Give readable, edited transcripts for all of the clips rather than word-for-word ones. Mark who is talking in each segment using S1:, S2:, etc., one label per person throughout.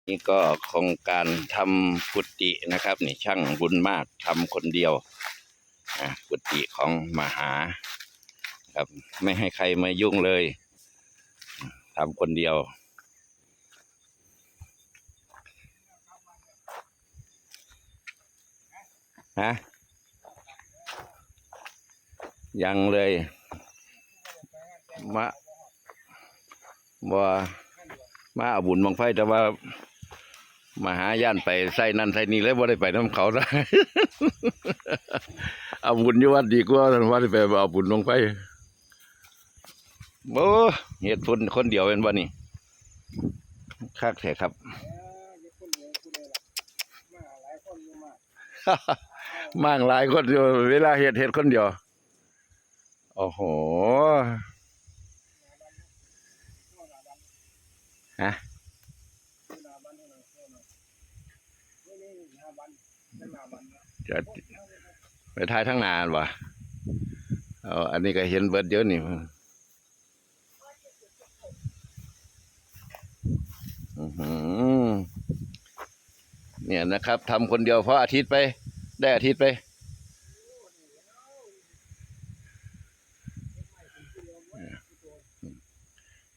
S1: นี่ก็โครงการทำกุฏินะครับนี่ช่างบุญมากทำคนเดียวกุฏิของมหาครับไม่ให้ใครมายุ่งเลยทำคนเดียวฮะยังเลยมามาเอาบุญบังไฟแต่ว่ามาหาย่านไปใส่นั่นใส่นี่แล้วว่าได้ไปน้ำเขาได้ เอาบุญอยู่วัดดีกว่าว่าได้ไปเอาบุญบังไฟโอ้เหตุผลคนเดียวเป็นวันนี้คักแท้ครับ มั่งหลายคนอยู่เวลาเหตุคนเดียวโอ้โหฮะจะไปทายทั้งนานวะอันนี้ก็เห็นเบิดเยอะนี่เนี่ยนะครับทำคนเดียวเพราะอาทิตย์ไปได้อาทิตย์ไป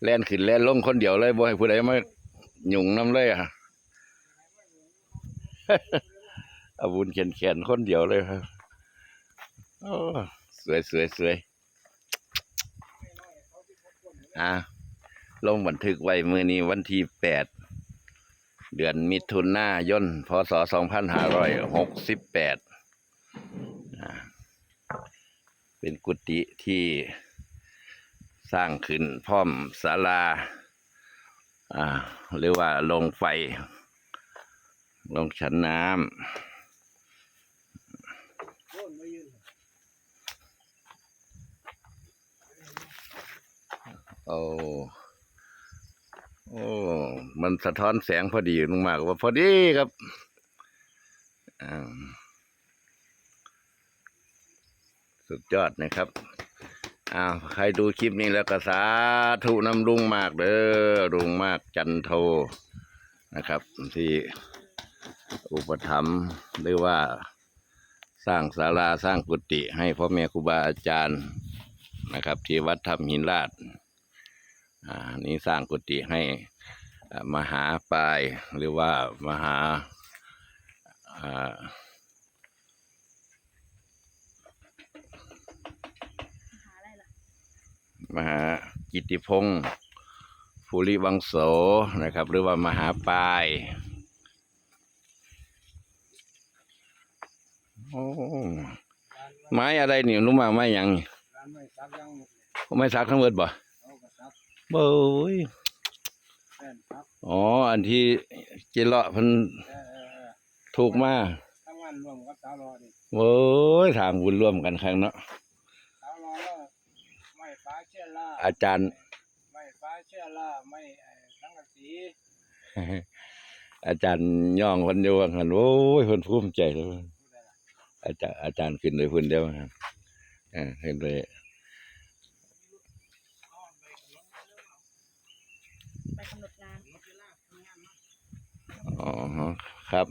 S1: แล่นขึ้นแล่นลงคนเดียวเลยบ่ให้ผู้ใดมาหยุ่งน้ำเลยเอาบุญเขียนคนเดียวเลยครับโอ้สวยลงบันทึกไว้มื้อนี้วันที่8 เดือนมิถุนายนพศ2568เป็นกุฏิที่สร้างขึ้นพร้อมศาลาหรือว่าลงไฟลงฉันน้ำโอ้มันสะท้อนแสงพอดีลงมากว่าพอดีครับสุดยอดนะครับใครดูคลิปนี้แล้วก็สาธุนำลุงมากเด้อลุงมากจันโทนะครับที่อุปถัมภ์หรือว่าสร้างศาลาสร้างกุฏิให้พ่อแม่ครูบาอาจารย์นะครับที่วัดถ้ำหินลาดนี้สร้างกุฏิให้มหาปลายหรือว่ามหามหากิติพงศ์ภูริวังโสนะครับหรือว่ามหาปลายไม้อะไรนี่รู้มาไม้ยังไม่ซักทั้งหมดบ่เบ้ยอ๋ออันที่เจเลาะพันถูกมาโอ้ยทางบุญร่วมกันครั้งเนาะอาจารย์ไม่ฟ้าเชื่อล่าไม่สังกะสีอาจารย์ย่องคนเดียวกันโอ้ยคนภูมิใจเลยอาจารย์ขึ้นเลยคนเดียวครับขึ้นเลยไปกำหนดงานอ๋อครับ